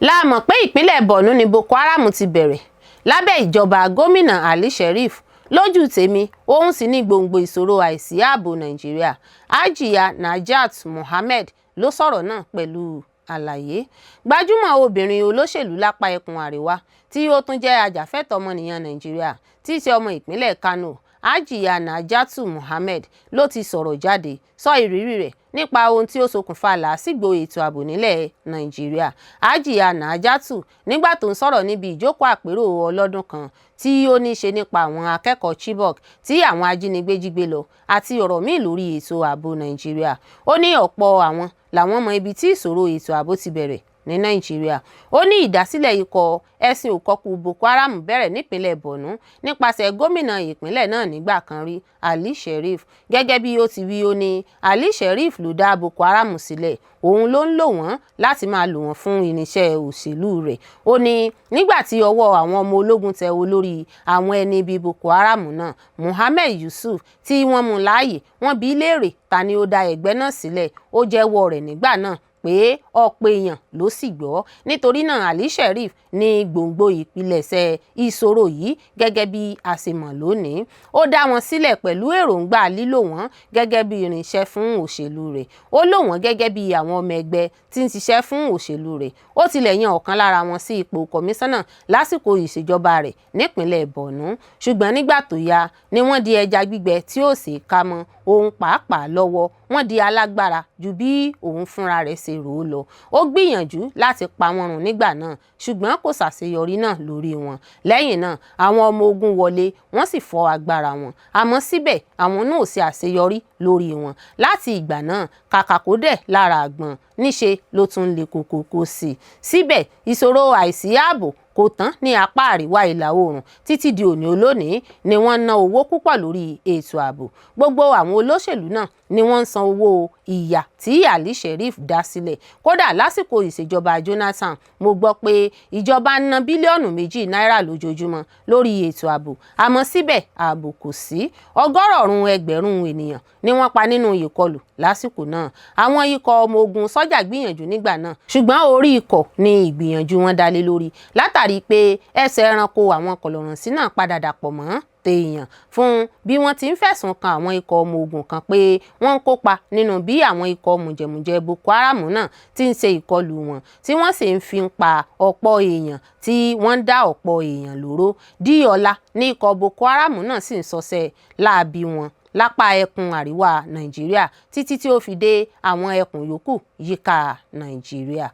la mọ̀ pé ìpínlẹ̀ Borno ni Boko Haram ti bẹ̀rẹ̀ lábẹ́ ìjọba gómìnà Ali Sheriff. Lójú tèmi, òun sì ní gbòǹgbò ìṣòro àìsí ààbò Nàìjíríà. Hajiya Najat Mohammed ló sọ̀rọ̀ náà pẹ̀lú àlàyé. Gbajúmọ̀ obìnrin olóṣèlú lápá ẹkùn àríwá tí ó tún jẹ́ ajàfẹ́tọ̀ọ́ ọmọnìyàn Nàìjíríà tí í ṣe ọmọ ìpínlẹ̀ Kano, Hajiya Najatu Mohammed ló ti sọ̀rọ̀ jáde sọ ìrírí rẹ̀ nípa ohun tí ó ṣokùnfà làásìgbò ètò ààbò nílẹ̀ Nàìjíríà. Hajiya Najatu nígbà tó ń sọ̀rọ̀ níbi ìjókòó àpérò ọlọ́dún kan tí ó ní ṣe nípa àwọn akẹ́kọ̀ọ́ Chibok tí àwọn ajínigbé jí gbé lọ àti ọ̀rọ̀ míì lórí ètò ààbò Nàìjíríà. Ó ní ọ̀pọ̀ àwọn làwọn mọ ibi tí ìṣòro ètò ààbò ti bẹ̀rẹ̀ ní Nàìjíríà. Ó ní ìdásílẹ̀ ikọ̀ ẹ̀sìn òkọ̀kù Boko Haram bẹ̀rẹ̀ nípínlẹ̀ Borno nípasẹ̀ gómìnà ìpínlẹ̀ náà nígbà kan rí, Ali Sheriff. Gẹ́gẹ́ bí ó ti wí, ó ní Ali Sheriff ló dá Boko Haram sílẹ̀, òun ló ń lò wọ́n láti máa lò wọ́n fún irinṣẹ́ òṣèlú rẹ̀. Ó ní nígbà tí ọwọ́ àwọn ọmọ ológun tẹ olórí àwọn ẹni bíi Boko Haram náà, Muhammed Yusuf, tí wọ́n mú láàyè, wọ́n bi í léèrè ta ni ó dá ẹgbẹ́ náà sílẹ̀. Ó jẹ́wọ́ rẹ̀ nígbà náà pé ọ̀pọ̀ èèyàn ló sì gbọ́. Nítorí náà Ali Sheriff ní gbòǹgbò ìpilẹ̀ṣẹ̀ ìṣòro yìí gẹ́gẹ́ bí a ṣe mọ̀ lónìí. Ó dá wọn sílẹ̀ pẹ̀lú èròǹgbà lílò wọ́n gẹ́gẹ́ bí irinṣẹ́ fún òṣèlú rẹ̀. Ó lò wọ́n gẹ́gẹ́ bí àwọn ọmọ ẹgbẹ́ tí ń ṣiṣẹ́ fún òṣèlú rẹ̀. Ó tilẹ̀ yan ọ̀kan lára wọn sí ipò kọmíṣánná lásìkò ìṣèjọba rẹ̀ nípínlẹ̀ Borno. Ṣùgbọ́n nígbà tó yá ni wọ́n di ẹja gbígbẹ tí ó sì ká mọ́ òun pàápàá lọ́wọ́. Wọ́n di alágbára ju bí òun fúnra rẹ̀ ṣe rò ó lọ. Ó gbìyànjú láti pa wọ́n run nígbà náà, ṣùgbọ́n kò ṣàṣeyọrí náà lórí wọn. Lẹ́yìn náà àwọn ọmọ ogun wọlé, wọ́n sì fọ́ agbára wọn. Àmọ́ síbẹ̀ àwọn náà ò ṣe àṣeyọrí lórí wọn. Láti ìgbà náà kàkà kó dẹ̀ lára àgbọ̀n, níṣe ló tún le kókókó sí i. Síbẹ̀ ìṣòro àìsí ààbò kò tán ní apá àríwá ìlà oòrùn. Títí di òní olónìí ni wọ́n ná owó púpọ̀ lórí ètò ààbò. Gbogbo àwọn olóṣèlú náà ni wọ́n ń san owó ìyà tí Ali Sheriff dá sílẹ̀. Kódà lásìkò ìṣèjọba Jonathan, mo gbọ́ pé ìjọba ń ná bílíọ̀nù 2 náírà lójoojúmọ́ lórí ètò ààbò. Àmọ́ síbẹ̀ ààbò kò sí. Ọgọ́rọ̀ọ̀rún ẹgbẹ̀rún ènìyàn ni wọ́n pa nínú ìkọlù lásìkò náà. Àwọn ikọ̀ ọmọ ogun sọ́jà gbìyànjú nígbà náà, ṣùgbọ́n orí ikọ̀ ni ìgbìyànjú wọn dá lé lórí látàrí pé ẹsẹ̀ ẹranko àwọn kọ̀lọ̀rọ̀sí náà padà dàpọ̀ mọ́ téèyàn fún bí wọ́n ti ń fẹ̀sùn kan àwọn ikọ̀ ọmọ ogun kan pé wọ́n ń kópa nínú bí àwọn ikọ̀ mùjẹ̀mùjẹ̀ Boko Haram náà ti ń ṣe ìkọlù wọn, tí wọ́n sì ń fi pa ọ̀pọ̀ èèyàn, tí wọ́n ń dá ọ̀pọ̀ èèyàn lóró. Di ọ̀la ní ikọ̀ Boko Haram náà sì ń ṣọṣẹ́ láabi wọn lápá ẹkùn àríwá Nàìjíríà títí tí ó fi dé àwọn ẹkùn yòókù yíká Nàìjíríà.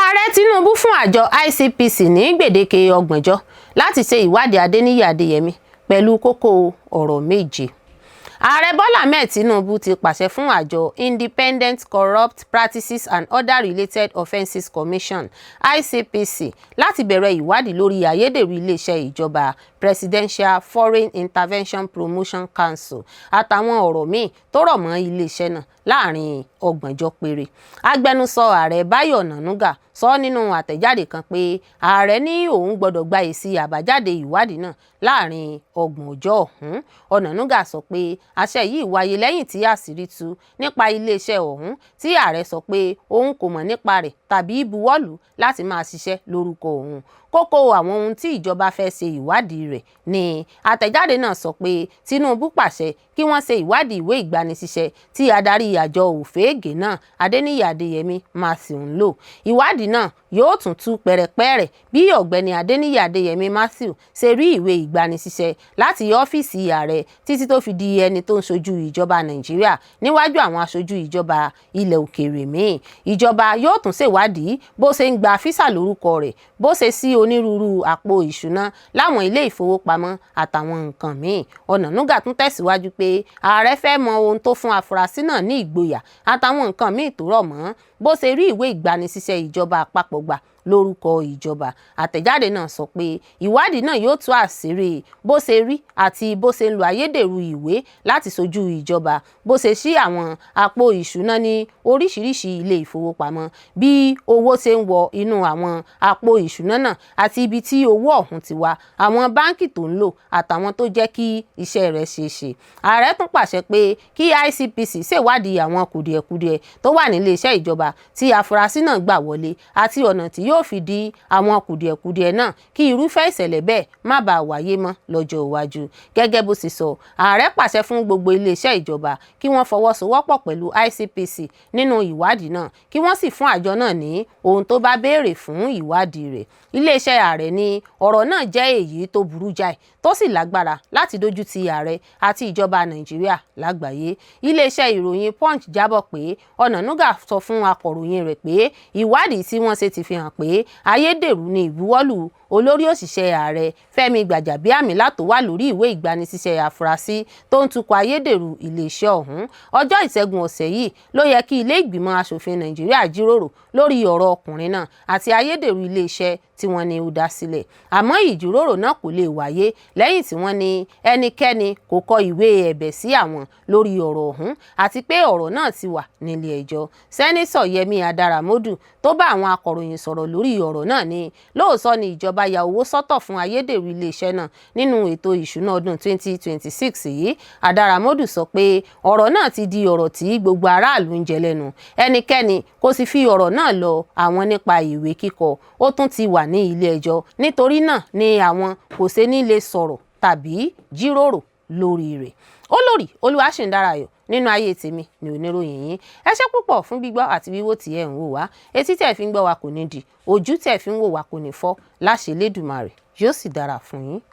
ààrẹ Tinubu fún àjọ ICPC ní gbèdéke 30 ọjọ́ láti ṣe ìwádìí Adéníyì Adéyẹmí pẹ̀lú kókó ọ̀rọ̀ 7. ààrẹ Bọ́lá Ahmed Tinubu ti pàṣẹ fún àjọ Independent Corrupt Practices and Other Related Offences Commission ICPC láti bẹ̀rẹ̀ ìwádìí lórí ayédèrú iléeṣẹ́ ìjọba Presidential Foreign Intervention Promotion Council àtàwọn ọ̀rọ̀ míì tó rọ̀ mọ́ iléeṣẹ́ náà láàrin 30 ọjọ́ péré. agbẹnusọ ààrẹ Báyọ̀ Ọ̀nànúgà sọ nínú àtẹ̀jáde kan pé ààrẹ ní òun gbọ́dọ̀ gba èsì àbájáde ìwádìí náà láàrin 30 ọjọ́ ọ̀hún. Ọ̀nànúgà sọ pé àṣẹ yìí wáyé lẹ́yìn tí àṣírí tú nípa iléeṣẹ́ ọ̀hún tí ààrẹ sọ pé òun kò mọ̀ nípa rẹ̀ tàbí buwọ́lù láti máa ṣiṣẹ́ lórúkọ òun. kókó àwọn ohun tí ìjọba fẹ́ ṣe ìwádìí rẹ̀ ni àtẹ̀jáde náà sọ pé Tinubu pàṣẹ kí wọ́n ṣe ìwádìí ìwé ìgbanisíṣẹ́ tí adarí àjọ òfégè náà Adéníyì Adéyẹmí Matthew ń lò. ìwádìí náà yóò tún tú pẹ̀rẹ̀pẹ̀rẹ̀ bí ọ̀gbẹ́ni Adéníyì Adéyẹmí Matthew ṣe rí ìwé ìgbanisíṣẹ́ láti ọ́fíìsì ààrẹ títí tó fi di ẹni tó ń ṣojú ìjọba Nàìjíríà níwájú àwọn aṣojú ìjọba ilẹ̀ òkèèrè míì. ìjọba yóò tún ṣèwádìí bó ṣe ń gba físà lórúkọ rẹ̀, bó ṣe sí onírúurú àpò ìṣúná láwọn ilé ìfowópamọ́ àtàwọn nǹkan míì. Ọ̀nànúgà tún tẹ̀síwájú pé ààrẹ fẹ́ mọ ohun tó fún afurasí náà ní ìgboyà àtàwọn nǹkan míì tó rọ̀ mọ́ bó ṣe rí ìwé ìgbanisíṣẹ́ ìjọba àpapọ̀ gbà lórúkọ ìjọba. àtẹ̀jáde náà sọ pé ìwádìí náà yóò tú àṣírí bó ṣe rí àti bó ṣe ń lo ayédèrú ìwé láti ṣojú ìjọba, bó ṣe ṣí àwọn àpò ìṣúná ní oríṣiríṣi ilé ìfowópamọ́, bí owó ṣe ń wọ inú àwọn àpò ìṣúná náà àti ibi tí owó ọ̀hún ti wá, àwọn báńkì tó ń lò àtàwọn tó jẹ́ kí iṣẹ́ rẹ̀ ṣeé ṣe. ààrẹ tún pàṣẹ pé kí ICPC ṣèwádìí àwọn kùdìẹ̀kudiẹ tó wà nílé iṣẹ́ ìjọba tí afurasí náà gbà wọlé àti ọ̀nà tí yóò fi di àwọn kùdìẹ̀kudiẹ náà kí irúfẹ́ ìṣẹ̀lẹ̀ bẹ́ẹ̀ má bàa wáyé mọ́ lọ́jọ́ iwájú. gẹ́gẹ́ bó ṣe sọ, ààrẹ pàṣẹ fún gbogbo iléeṣẹ́ ìjọba kí wọ́n fọwọ́sowọ́pọ̀ pẹ̀lú ICPC nínú ìwádìí náà, kí wọ́n sì fún àjọ náà ní ohun tó bá béèrè fún ìwádìí rẹ̀. iléeṣẹ́ ààrẹ ní ọ̀rọ̀ náà jẹ́ èyí tó burú jáì tó sì lágbára láti dójú ti ààrẹ àti ìjọba Nàìjíríà lágbàáyé. iléeṣẹ́ ìròyìn Punch jábọ̀ pé Ọ̀nànúgà sọ fún akọ̀ròyìn rẹ̀ pé ìwádìí tí wọ́n ṣe ti fi hàn pé ayédèrú ni ìbuwọ́lù olórí òṣìṣẹ́ ààrẹ Fẹ́mi Gbàjàbíàmílà tó wà lórí ìwé ìgbanisíṣẹ́ afurasí tó ń tukọ̀ ayédèrú iléeṣẹ́ ọ̀hún. ọjọ́ ìṣẹ́gun ọ̀sẹ̀ yìí ló yẹ kí ilé ìgbìmọ̀ asòfin Nàìjíríà jíròrò lórí ọ̀rọ̀ ọkùnrin náà àti ayédèrú iléeṣẹ́ tí wọ́n ní ó dá sílẹ̀. àmọ́ ìjíròrò náà kò lè wáyé lẹ́yìn tí wọ́n ní ẹnikẹ́ni kò kọ ìwé ẹ̀bẹ̀ sí àwọn lórí ọ̀rọ̀ ọ̀hún àti pé ọ̀rọ̀ náà ti wà nílé ẹjọ́. sẹ́nitọ̀ Yẹmí Adaramodu tó bá àwọn akọ̀ròyìn sọ̀rọ̀ lórí ọ̀rọ̀ náà ní lóòótọ́ ni ìjọba ya owó sọ́tọ̀ fún ayédèrú iléeṣẹ́ náà nínú ètò ìṣúná ọdún 2026 yìí. Adaramodu sọ pé ọ̀rọ̀ náà ti di ọ̀rọ̀ tí gbogbo aráàlú ń jẹ lẹ́nu, ẹnikẹ́ni kò sì fi ọ̀rọ̀ náà lọ àwọn nípa ìwé kíkọ, ó tún ti wà ní ilé ẹjọ́, nítorí náà ni àwọn kò ṣe ní lè sọ̀rọ̀ tàbí jíròrò lórí rẹ̀. Olórí Olúwaṣìndáráyọ̀ nínú ayé tèmi ni oníròyìn yín. ẹ ṣé púpọ̀ fún gbígbọ́ àti wíwò tí ẹ̀ ń wò wá. etí tẹ̀ fi ń gbọ́ wa kò ní di, ojú tẹ̀ fi ń wò wá kò ní fọ́. láṣẹ Elédùmarè yóò sì dára fún yín.